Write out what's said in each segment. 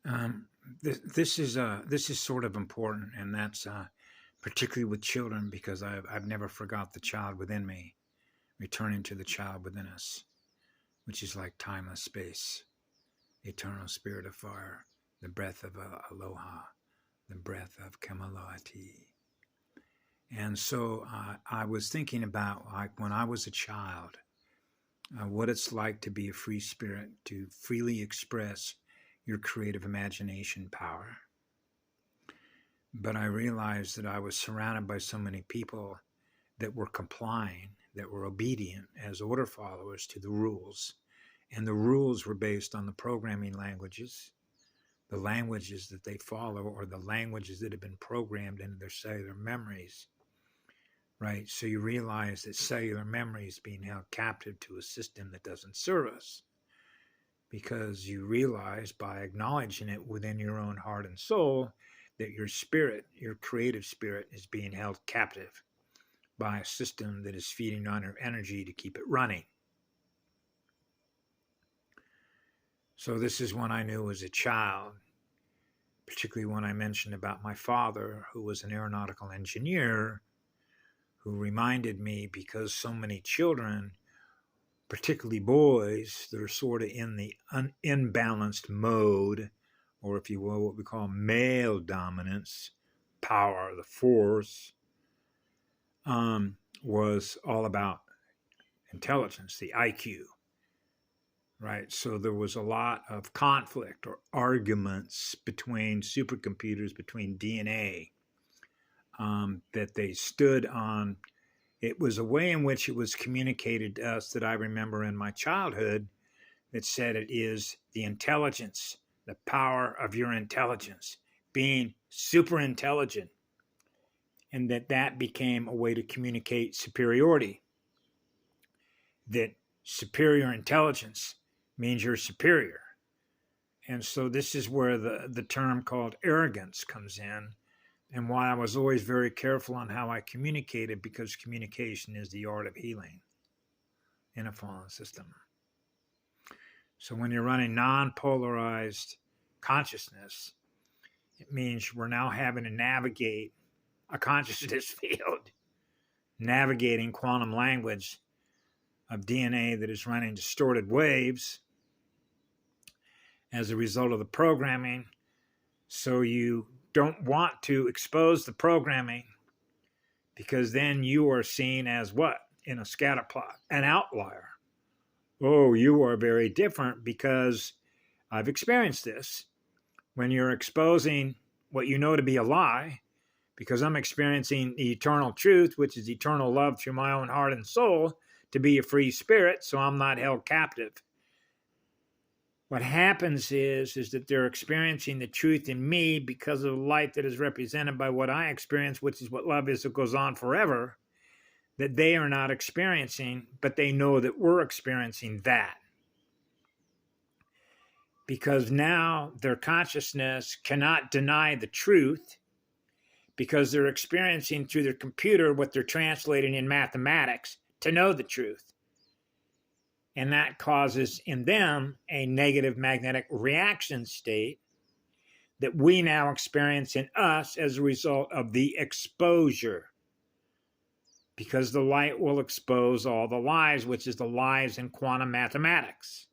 Um, this is sort of important, and that's particularly with children because I've never forgot the child within me, returning to the child within us, which is like timeless space, eternal spirit of fire, the breath of aloha, the breath of Kamalati. And so I was thinking about like when I was a child, what it's like to be a free spirit, to freely express your creative imagination power. But I realized that I was surrounded by so many people that were complying, that were obedient as order followers to the rules. And the rules were based on the programming languages, the languages that they follow, or the languages that have been programmed into their cellular memories. Right? So you realize that cellular memory is being held captive to a system that doesn't serve us, because you realize by acknowledging it within your own heart and soul that your spirit, your creative spirit, is being held captive by a system that is feeding on your energy to keep it running. So this is when I knew as a child, particularly when I mentioned about my father, who was an aeronautical engineer, who reminded me, because so many children, particularly boys, that are sort of in the imbalanced mode, or if you will, what we call male dominance, power, the force, was all about intelligence, the IQ, right? So there was a lot of conflict or arguments between supercomputers, between DNA, that they stood on. It was a way in which it was communicated to us that I remember in my childhood that said it is the intelligence, the power of your intelligence, being super intelligent, and that became a way to communicate superiority, that superior intelligence means you're superior. And so this is where the term called arrogance comes in, and why I was always very careful on how I communicated, because communication is the art of healing in a fallen system. So when you're running non-polarized consciousness, it means we're now having to navigate a consciousness field, navigating quantum language of DNA that is running distorted waves as a result of the programming. So you don't want to expose the programming, because then you are seen as what? In a scatter plot, an outlier. Oh, you are very different, because I've experienced this. When you're exposing what you know to be a lie, because I'm experiencing the eternal truth, which is eternal love through my own heart and soul, to be a free spirit, so I'm not held captive. What happens is that they're experiencing the truth in me because of the light that is represented by what I experience, which is what love is that goes on forever, that they are not experiencing, but they know that we're experiencing that. Because now their consciousness cannot deny the truth, because they're experiencing through their computer what they're translating in mathematics to know the truth. And that causes in them a negative magnetic reaction state that we now experience in us as a result of the exposure. Because the light will expose all the lies, which is the lies in quantum mathematics.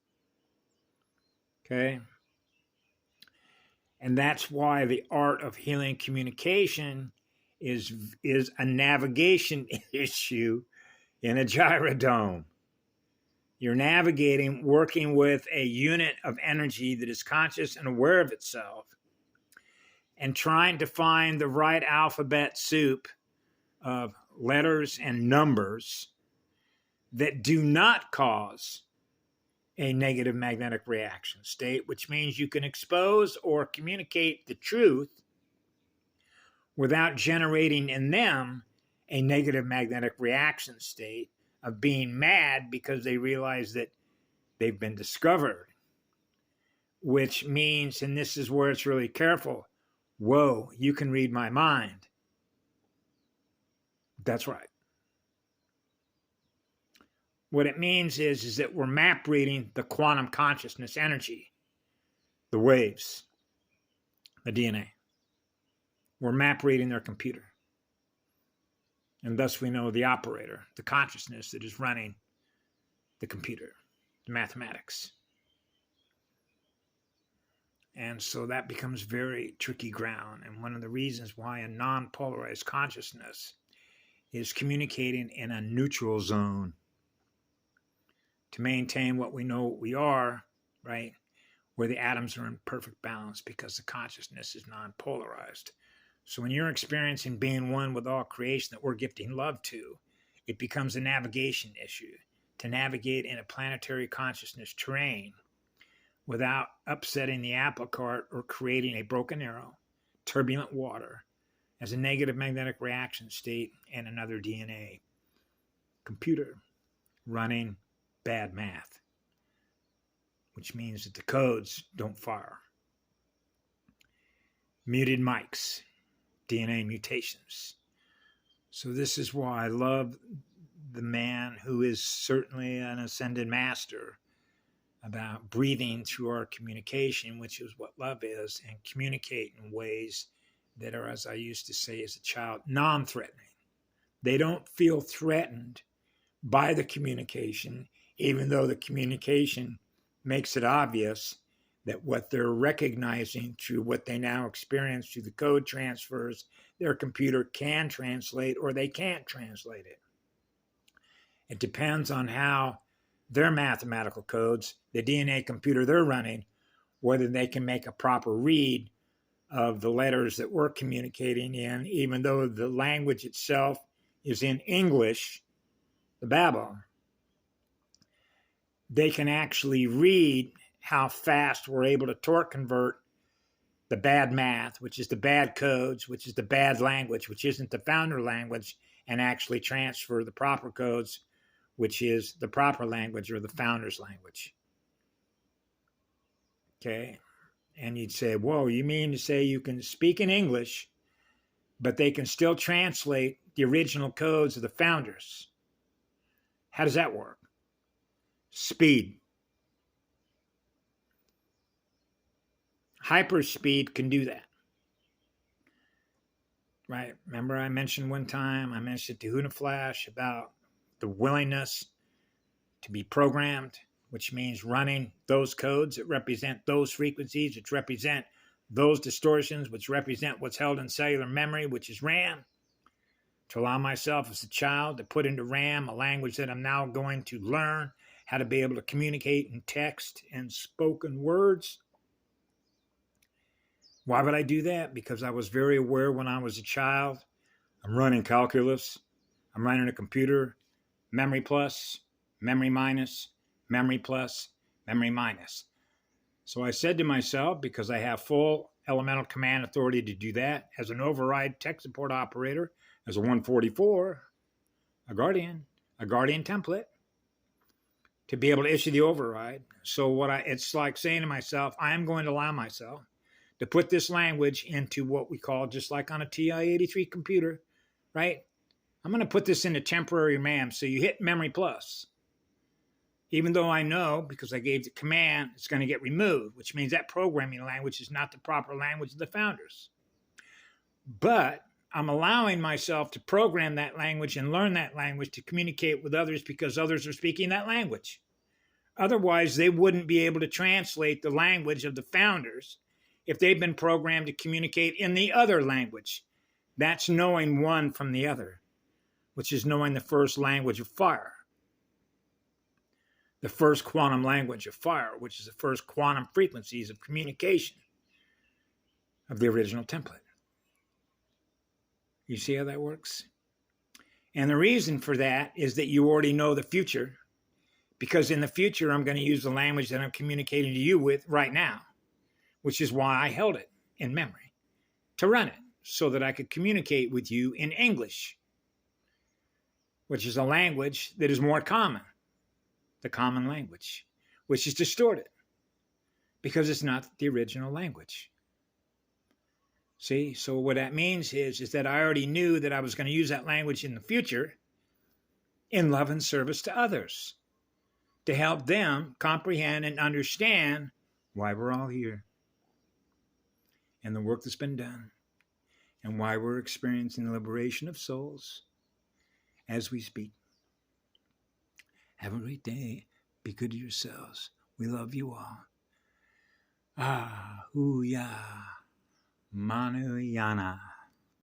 Okay? And that's why the art of healing communication is a navigation issue in a gyrodome. You're navigating, working with a unit of energy that is conscious and aware of itself, and trying to find the right alphabet soup of letters and numbers that do not cause a negative magnetic reaction state, which means you can expose or communicate the truth without generating in them a negative magnetic reaction state of being mad because they realize that they've been discovered. Which means, and this is where it's really careful, whoa, you can read my mind. That's right. What it means is that we're map reading the quantum consciousness energy, the waves. the DNA. We're map reading their computer. And thus we know the operator, the consciousness that is running the computer, the mathematics. And so that becomes very tricky ground. And one of the reasons why a non-polarized consciousness is communicating in a neutral zone to maintain what we know we are, right? Where the atoms are in perfect balance because the consciousness is non-polarized. So when you're experiencing being one with all creation that we're gifting love to, it becomes a navigation issue to navigate in a planetary consciousness terrain without upsetting the apple cart or creating a broken arrow, turbulent water, as a negative magnetic reaction state and another DNA computer running bad math, which means that the codes don't fire. Muted mics, DNA mutations. So this is why I love the man who is certainly an ascended master about breathing through our communication, which is what love is, and communicate in ways that are, as I used to say as a child, non-threatening. They don't feel threatened by the communication, even though the communication makes it obvious that what they're recognizing through what they now experience through the code transfers, their computer can translate or they can't translate it. It depends on how their mathematical codes, the DNA computer they're running, whether they can make a proper read of the letters that we're communicating in, even though the language itself is in English, the Babel. They can actually read how fast we're able to torque convert the bad math, which is the bad codes, which is the bad language, which isn't the founder language, and actually transfer the proper codes, which is the proper language or the founder's language. Okay? And you'd say, whoa, you mean to say you can speak in English, but they can still translate the original codes of the founders? How does that work? Speed. Hyperspeed can do that. Right? Remember I mentioned one time, I mentioned to Huna Flash about the willingness to be programmed, which means running those codes that represent those frequencies, which represent those distortions, which represent what's held in cellular memory, which is RAM, to allow myself as a child to put into RAM a language that I'm now going to learn how to be able to communicate in text and spoken words. Why would I do that? Because I was very aware when I was a child, I'm running calculus, I'm running a computer, memory plus, memory minus, memory plus, memory minus. So I said to myself, because I have full elemental command authority to do that, as an override tech support operator, as a 144, a guardian template, to be able to issue the override. So it's like saying to myself, I am going to allow myself to put this language into what we call, just like on a TI-83 computer, right? I'm going to put this into temporary RAM. So you hit memory plus. Even though I know, because I gave the command, it's going to get removed, which means that programming language is not the proper language of the founders. But I'm allowing myself to program that language and learn that language to communicate with others because others are speaking that language. Otherwise, they wouldn't be able to translate the language of the founders if they've been programmed to communicate in the other language. That's knowing one from the other, which is knowing the first language of fire. The first quantum language of fire, which is the first quantum frequencies of communication of the original template. You see how that works? And the reason for that is that you already know the future, because in the future, I'm going to use the language that I'm communicating to you with right now, which is why I held it in memory, to run it, so that I could communicate with you in English, which is a language that is more common, the common language, which is distorted, because it's not the original language. See, so what that means is that I already knew that I was going to use that language in the future in love and service to others, to help them comprehend and understand why we're all here. and the work that's been done and why we're experiencing the liberation of souls as we speak. Have a great day. Be good to yourselves. We love you all. Ah, hoo ya, manuyana.